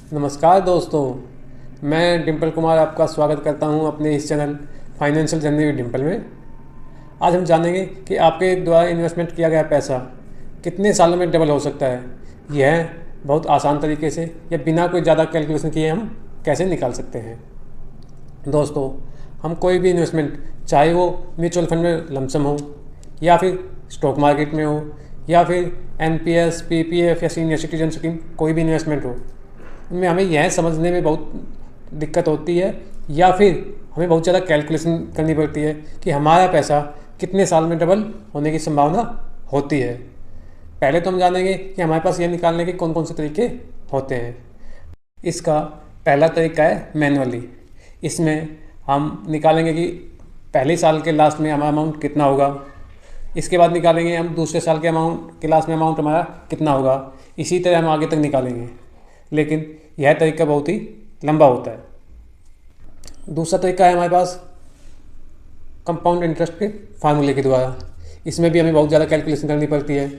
नमस्कार दोस्तों, मैं डिम्पल कुमार आपका स्वागत करता हूं अपने इस channel financial journey with Dimple में। आज हम जानेंगे कि आपके द्वारा इन्वेस्टमेंट किया गया पैसा कितने सालों में डबल हो सकता है। यह बहुत आसान तरीके से या बिना कोई ज़्यादा कैलकुलेशन किए हम कैसे निकाल सकते हैं। दोस्तों, हम कोई भी इन्वेस्टमेंट, चाहे वो म्यूचुअल फंड में लमसम हो या फिर स्टॉक मार्केट में हो या फिर एनपीएस, पीपीएफ या सीनियर सिटीजन स्कीम, कोई भी इन्वेस्टमेंट हो, उनमें हमें यह समझने में बहुत दिक्कत होती है या फिर हमें बहुत ज़्यादा कैलकुलेशन करनी पड़ती है कि हमारा पैसा कितने साल में डबल होने की संभावना होती है। पहले तो हम जानेंगे कि हमारे पास यह निकालने के कौन कौन से तरीके होते हैं। इसका पहला तरीका है मैनुअली। इसमें हम निकालेंगे कि पहले साल के लास्ट में हमारा अमाउंट कितना होगा। इसके बाद निकालेंगे हम दूसरे साल के अमाउंट के लास्ट में अमाउंट हमारा कितना होगा। इसी तरह हम आगे तक निकालेंगे, लेकिन यह तरीका बहुत ही लंबा होता है। दूसरा तरीका है हमारे पास कंपाउंड इंटरेस्ट के फार्मूले के द्वारा। इसमें भी हमें बहुत ज़्यादा कैलकुलेशन करनी पड़ती है।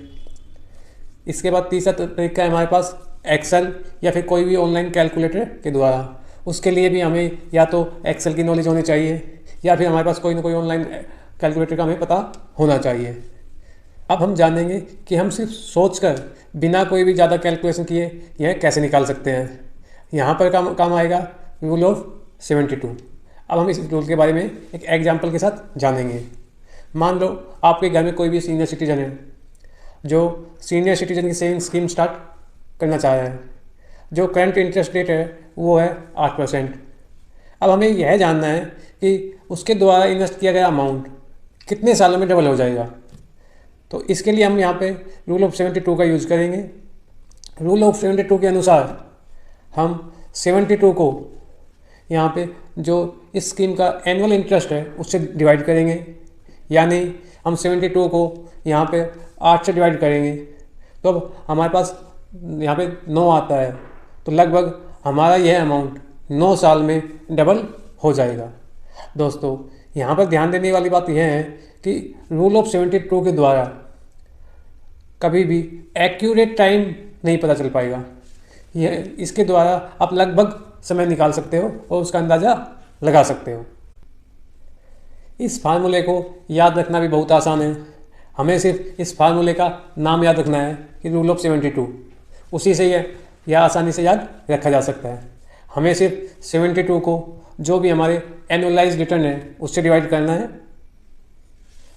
इसके बाद तीसरा तरीका है हमारे पास एक्सेल या फिर कोई भी ऑनलाइन कैलकुलेटर के द्वारा। उसके लिए भी हमें या तो एक्सेल की नॉलेज होनी चाहिए या फिर हमारे पास कोई ना कोई ऑनलाइन कैलकुलेटर का हमें पता होना चाहिए। अब हम जानेंगे कि हम सिर्फ सोचकर बिना कोई भी ज़्यादा कैलकुलेशन किए यह कैसे निकाल सकते हैं। यहाँ पर काम आएगा रूल ऑफ 72। अब हम इस रूल के बारे में एक एग्जाम्पल के साथ जानेंगे। मान लो आपके घर में कोई भी सीनियर सिटीजन है जो सीनियर सिटीजन की सेविंग स्कीम स्टार्ट करना चाह रहा है। जो करंट इंटरेस्ट रेट है वो है 8%। अब हमें यह जानना है कि उसके द्वारा इन्वेस्ट किया गया अमाउंट कितने सालों में डबल हो जाएगा। तो इसके लिए हम यहाँ पे रूल ऑफ 72 का यूज़ करेंगे। रूल ऑफ 72 के अनुसार हम 72 को यहाँ पे जो इस स्कीम का एनुअल इंटरेस्ट है उससे डिवाइड करेंगे, यानी हम 72 को यहाँ पे 8 से डिवाइड करेंगे तो अब हमारे पास यहाँ पे 9 आता है। तो लगभग हमारा यह अमाउंट 9 साल में डबल हो जाएगा। दोस्तों, यहाँ पर ध्यान देने वाली बात यह है कि रूल ऑफ 72 के द्वारा कभी भी एक्यूरेट टाइम नहीं पता चल पाएगा। यह इसके द्वारा आप लगभग समय निकाल सकते हो और उसका अंदाज़ा लगा सकते हो। इस फार्मूले को याद रखना भी बहुत आसान है। हमें सिर्फ इस फार्मूले का नाम याद रखना है कि रूल ऑफ 72। उसी से यह आसानी से याद रखा जा सकता है। हमें सिर्फ 72 को जो भी हमारे एनुअलाइज्ड रिटर्न है उससे डिवाइड करना है।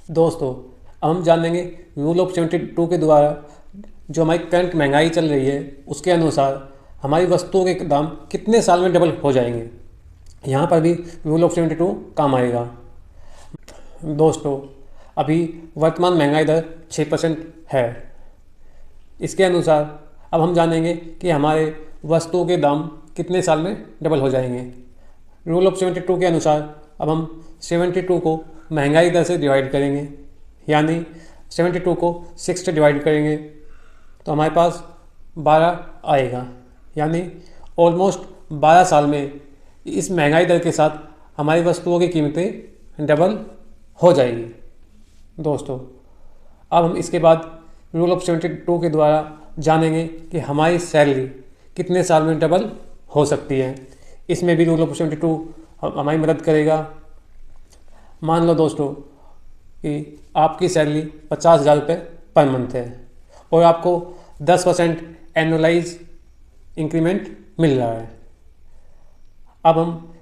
दोस्तों, अब हम जानेंगे रूल ऑफ 72 के द्वारा जो हमारी करंट महंगाई चल रही है उसके अनुसार हमारी वस्तुओं के दाम कितने साल में डबल हो जाएंगे। यहाँ पर भी रूल ऑफ 72 काम आएगा। दोस्तों, अभी वर्तमान महंगाई दर 6% है। इसके अनुसार अब हम जानेंगे कि हमारे वस्तुओं के दाम कितने साल में डबल हो जाएंगे। रूल ऑफ 72 के अनुसार अब हम 72 को महंगाई दर से डिवाइड करेंगे, यानी 72 को 6 से डिवाइड करेंगे तो हमारे पास 12 आएगा। यानी ऑलमोस्ट 12 साल में इस महंगाई दर के साथ हमारी वस्तुओं की कीमतें डबल हो जाएगी। दोस्तों, अब हम इसके बाद रूल ऑफ 72 के द्वारा जानेंगे कि हमारी सैलरी कितने साल में डबल हो सकती है। इसमें भी रूल ऑफ 72 हमारी मदद करेगा। मान लो दोस्तों कि आपकी सैलरी 50,000 रुपये पर मंथ है और आपको 10% एनुअलाइज इंक्रीमेंट मिल रहा है। अब हम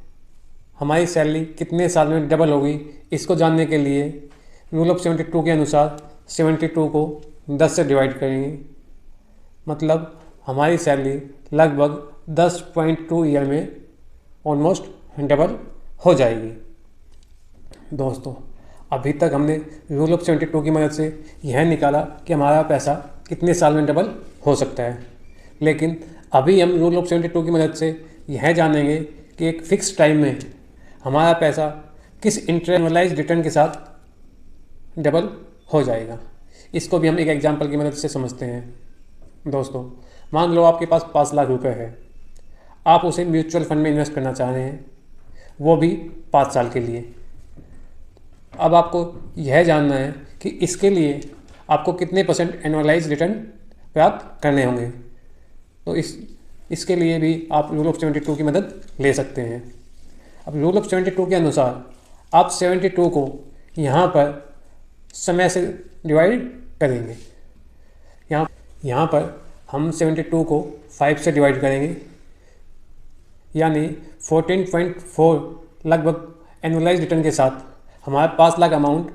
हमारी सैलरी कितने साल में डबल होगी इसको जानने के लिए रूल ऑफ 72 के अनुसार 72 को 10 से डिवाइड करेंगे। मतलब हमारी सैलरी लगभग 10.2 ईयर में ऑलमोस्ट डबल हो जाएगी। दोस्तों, अभी तक हमने रूल ऑफ 72 की मदद से यह निकाला कि हमारा पैसा कितने साल में डबल हो सकता है, लेकिन अभी हम रूल ऑफ 72 की मदद से यह जानेंगे कि एक फ़िक्स टाइम में हमारा पैसा किस इंटरनलाइज रिटर्न के साथ डबल हो जाएगा। इसको भी हम एक एग्जांपल की मदद से समझते हैं। दोस्तों, मान लो आपके पास 5 लाख रुपए है। आप उसे म्यूचुअल फंड में इन्वेस्ट करना चाह रहे हैं, वो भी 5 साल के लिए। अब आपको यह जानना है कि इसके लिए आपको कितने % एनुअलाइज रिटर्न प्राप्त करने होंगे। तो इसके लिए भी आप रूल ऑफ 72 की मदद ले सकते हैं। अब रूल ऑफ 72 के अनुसार आप 72 को यहाँ पर समय से डिवाइड करेंगे। यहाँ पर हम 72 को 5 से डिवाइड करेंगे, यानी 14.4 लगभग एनुअलाइज रिटर्न के साथ हमारा 5 लाख अमाउंट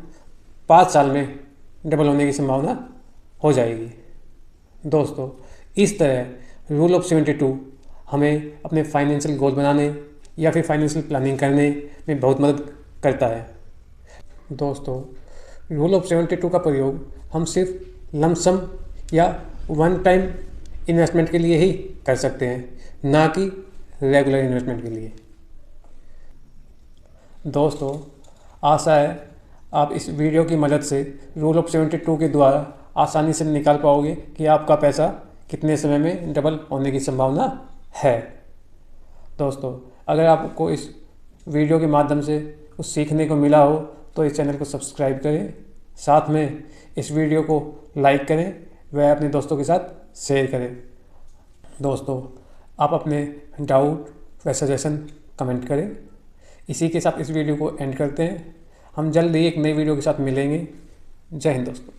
5 साल में डबल होने की संभावना हो जाएगी। दोस्तों, इस तरह रूल ऑफ 72 हमें अपने फाइनेंशियल गोल बनाने या फिर फाइनेंशियल प्लानिंग करने में बहुत मदद करता है। दोस्तों, रूल ऑफ 72 का प्रयोग हम सिर्फ लमसम या वन टाइम इन्वेस्टमेंट के लिए ही कर सकते हैं, ना कि रेगुलर इन्वेस्टमेंट के लिए। दोस्तों, आशा है आप इस वीडियो की मदद से रूल ऑफ 72 के द्वारा आसानी से निकाल पाओगे कि आपका पैसा कितने समय में डबल होने की संभावना है। दोस्तों, अगर आपको इस वीडियो के माध्यम से कुछ सीखने को मिला हो तो इस चैनल को सब्सक्राइब करें, साथ में इस वीडियो को लाइक करें व अपने दोस्तों के साथ शेयर करें। दोस्तों, आप अपने डाउट व सजेशन कमेंट करें। इसी के साथ इस वीडियो को एंड करते हैं। हम जल्द ही एक नई वीडियो के साथ मिलेंगे। जय हिंद दोस्तों।